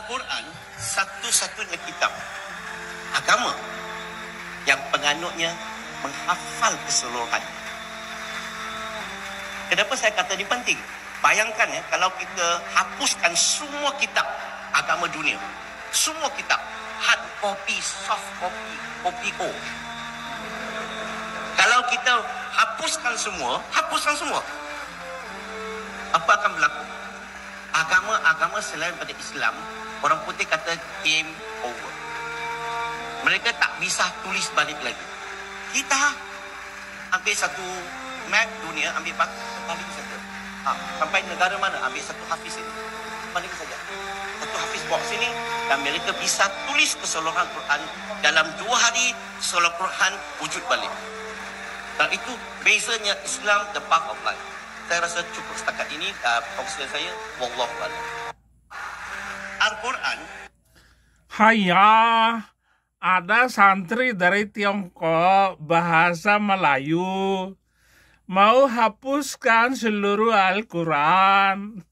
Al-Quran satu-satunya kitab agama yang penganutnya menghafal keseluruhan. Kenapa saya kata ini penting? Bayangkan ya, kalau kita hapuskan semua kitab agama dunia, semua kitab, hard copy, soft copy, copy O. Kalau kita hapuskan semua, apa akan berlaku? Agama-agama selain pada Islam, orang putih kata game over. Mereka tak bisa tulis balik lagi. Kita ambil satu map dunia, ambil paling saja. Sampai negara mana, ambil satu hafiz ini. Paling saja. Satu hafiz bawa sini dan mereka bisa tulis keseluruhan Quran dalam 2 hari. Keseluruhan Quran wujud balik. Dan itu bezanya Islam, the path of life. Saya rasa cukup setakat ini perkongsian saya. Wallahu a'lam. Al-Quran. Haya, ada santri dari Tiongkok bahasa Melayu mau hapuskan seluruh Al-Quran.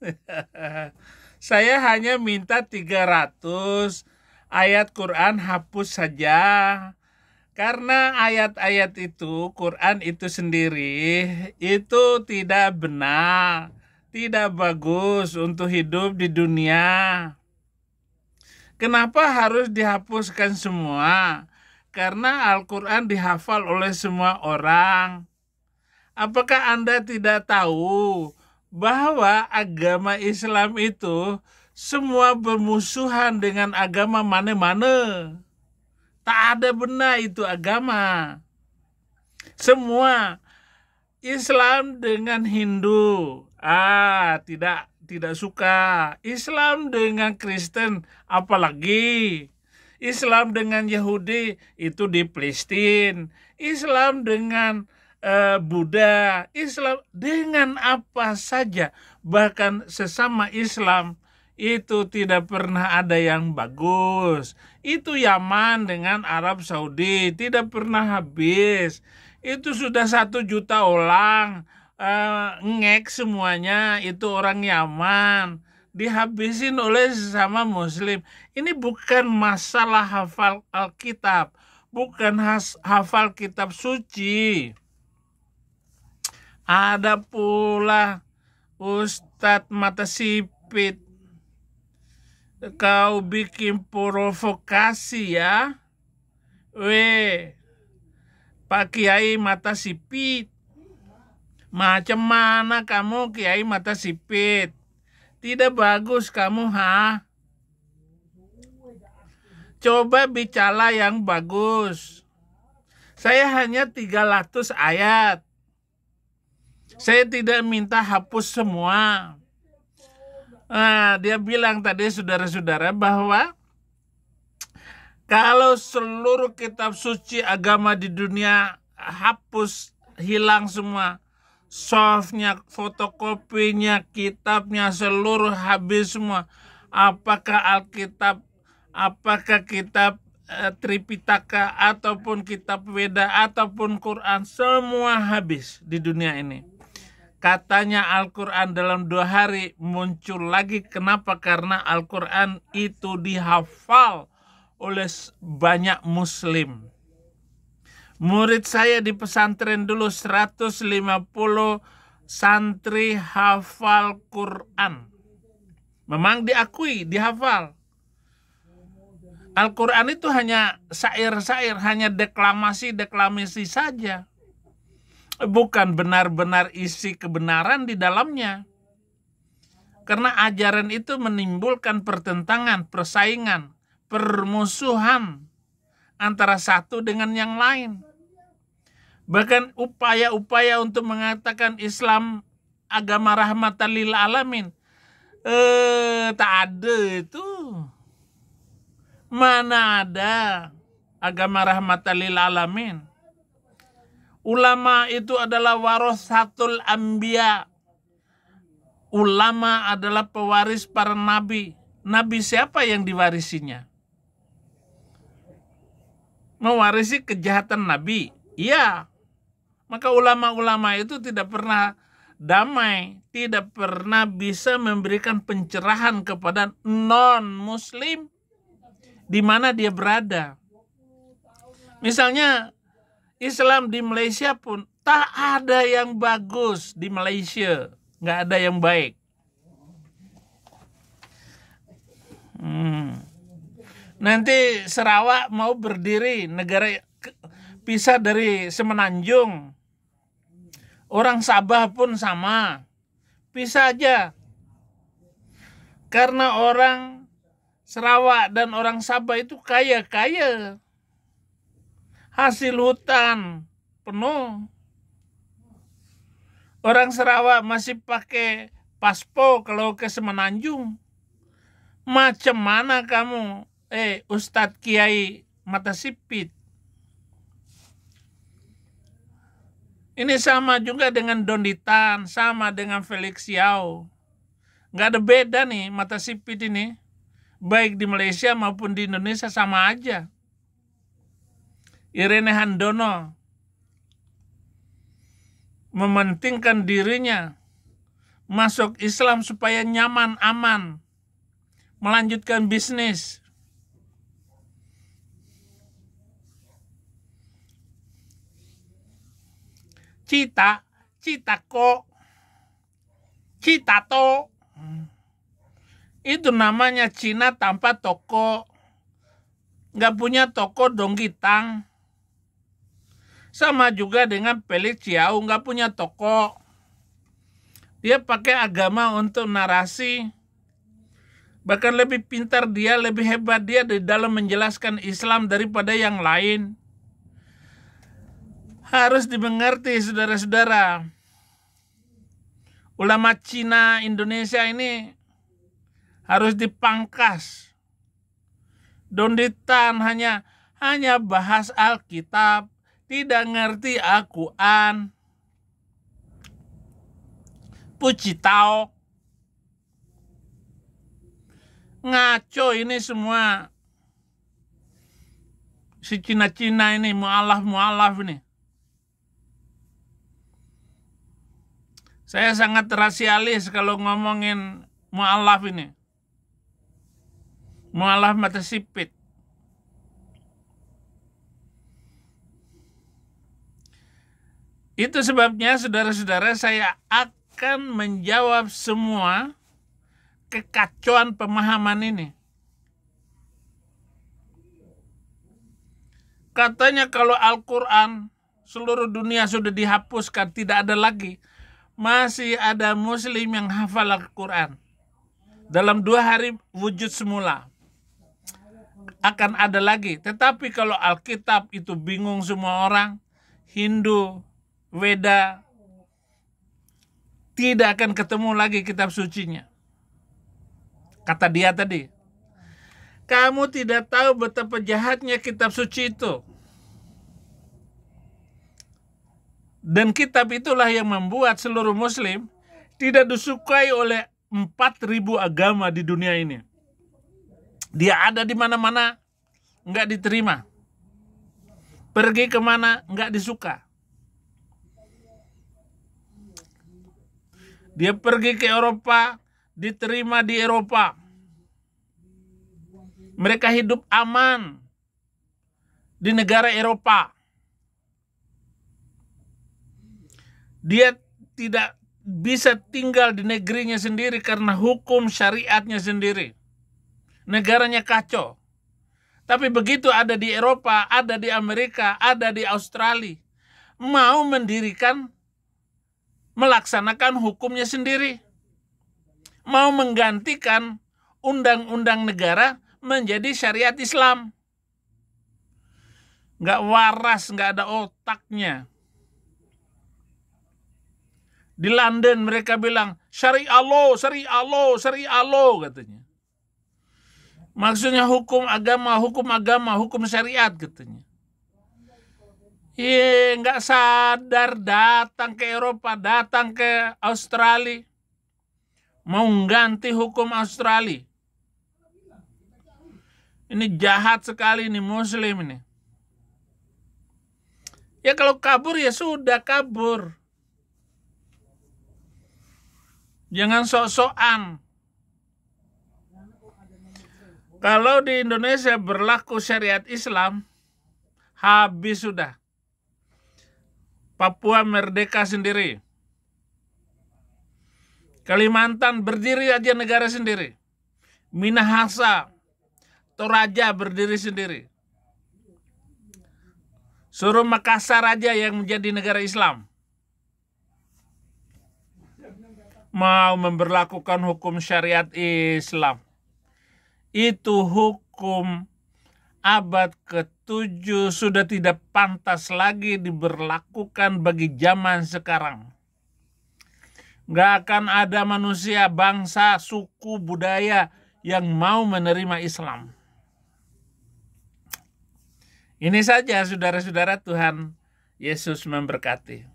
Saya hanya minta 300 ayat Quran hapus saja. Karena ayat-ayat itu, Quran itu sendiri, itu tidak benar, tidak bagus untuk hidup di dunia. Kenapa harus dihapuskan semua? Karena Al-Quran dihafal oleh semua orang. Apakah Anda tidak tahu bahwa agama Islam itu semua bermusuhan dengan agama mana-mana? Tak ada benar itu agama. Semua Islam dengan Hindu, tidak suka. Islam dengan Kristen, apalagi. Islam dengan Yahudi, itu di Palestina. Islam dengan Buddha, Islam dengan apa saja. Bahkan sesama Islam, itu tidak pernah ada yang bagus. Itu Yaman dengan Arab Saudi tidak pernah habis. Itu sudah 1 juta orang ngek semuanya. Itu orang Yaman dihabisin oleh sesama Muslim. Ini bukan masalah hafal Alkitab, bukan hafal kitab suci. Ada pula Ustadz Mata Sipit. Kau bikin provokasi ya. Pak Kiai Mata Sipit. Macam mana kamu Kiai Mata Sipit? Tidak bagus kamu, ha? Coba bicara yang bagus. Saya hanya 300 ayat. Saya tidak minta hapus semua. Dia bilang tadi saudara-saudara bahwa kalau seluruh kitab suci agama di dunia hapus, hilang semua, softnya, fotokopinya, kitabnya seluruh habis semua, apakah Alkitab, apakah kitab Tripitaka ataupun kitab Weda ataupun Quran, semua habis di dunia ini. Katanya Al-Quran dalam 2 hari muncul lagi. Kenapa? Karena Al-Quran itu dihafal oleh banyak Muslim. Murid saya di pesantren dulu 150 santri hafal Quran. Memang diakui, dihafal. Al-Quran itu hanya syair-syair, hanya deklamasi saja. Bukan benar-benar isi kebenaran di dalamnya. Karena ajaran itu menimbulkan pertentangan, persaingan, permusuhan antara satu dengan yang lain. Bahkan upaya-upaya untuk mengatakan Islam agama rahmatan lil alamin, tak ada itu. Mana ada agama rahmatan lil alamin? Ulama itu adalah warasatul anbiya. Ulama adalah pewaris para nabi. Nabi siapa yang diwarisinya? Mewarisi kejahatan nabi? Iya. Maka ulama-ulama itu tidak pernah damai, tidak pernah bisa memberikan pencerahan kepada non-Muslim di mana dia berada. Misalnya Islam di Malaysia pun tak ada yang bagus di Malaysia, nggak ada yang baik. Nanti Sarawak mau berdiri negara pisah dari Semenanjung. Orang Sabah pun sama, pisah aja. Karena orang Sarawak dan orang Sabah itu kaya-kaya. Hasil hutan penuh. Orang Sarawak masih pakai paspo kalau ke Semenanjung. Macam mana kamu, Ustadz Kiai mata sipit? Ini sama juga dengan Donditan, sama dengan Felix Yao. Nggak ada beda nih mata sipit ini. Baik di Malaysia maupun di Indonesia sama aja. Irene Handono mementingkan dirinya masuk Islam supaya nyaman, aman, melanjutkan bisnis. Citato, itu namanya Cina tanpa toko. Nggak punya toko Donggitang. Sama juga dengan Felix Yao, nggak punya toko. Dia pakai agama untuk narasi. Bahkan lebih pintar dia, lebih hebat dia di dalam menjelaskan Islam daripada yang lain. Harus dimengerti, saudara-saudara. Ulama Cina Indonesia ini harus dipangkas. Donditan hanya bahas Alkitab, tidak ngerti Al-Quran. Pucitao. Ngaco ini semua. Si Cina-Cina ini, mu'alaf ini. Saya sangat rasialis kalau ngomongin mu'alaf ini. Mu'alaf mata sipit. Itu sebabnya saudara-saudara saya akan menjawab semua kekacauan pemahaman ini. Katanya kalau Al-Quran seluruh dunia sudah dihapuskan, tidak ada lagi. Masih ada Muslim yang hafal Al-Quran. Dalam 2 hari wujud semula. Akan ada lagi. Tetapi kalau Alkitab itu bingung semua orang, Hindu, Weda, tidak akan ketemu lagi kitab sucinya. Kata dia tadi, kamu tidak tahu betapa jahatnya kitab suci itu. Dan kitab itulah yang membuat seluruh Muslim tidak disukai oleh 4.000 agama di dunia ini. Dia ada di mana-mana, nggak diterima. Pergi kemana, nggak disuka. Dia pergi ke Eropa, diterima di Eropa. Mereka hidup aman di negara Eropa. Dia tidak bisa tinggal di negerinya sendiri karena hukum syariatnya sendiri. Negaranya kacau. Tapi begitu ada di Eropa, ada di Amerika, ada di Australia, mau melaksanakan hukumnya sendiri. Mau menggantikan undang-undang negara menjadi syariat Islam. Nggak waras, nggak ada otaknya. Di London mereka bilang, syariah Allah katanya. Maksudnya hukum agama, hukum syariat katanya. Nggak sadar, datang ke Eropa, datang ke Australia. Mau ganti hukum Australia. Ini jahat sekali ini Muslim ini. Ya kalau kabur ya sudah kabur. Jangan sok-sokan. Kalau di Indonesia berlaku syariat Islam, habis sudah. Papua merdeka sendiri. Kalimantan berdiri aja negara sendiri. Minahasa, Toraja berdiri sendiri. Suruh Makassar aja yang menjadi negara Islam. Mau memberlakukan hukum syariat Islam. Itu hukum abad ke-7 sudah tidak pantas lagi diberlakukan bagi zaman sekarang. Nggak akan ada manusia, bangsa, suku, budaya yang mau menerima Islam. Ini saja saudara-saudara, Tuhan Yesus memberkati.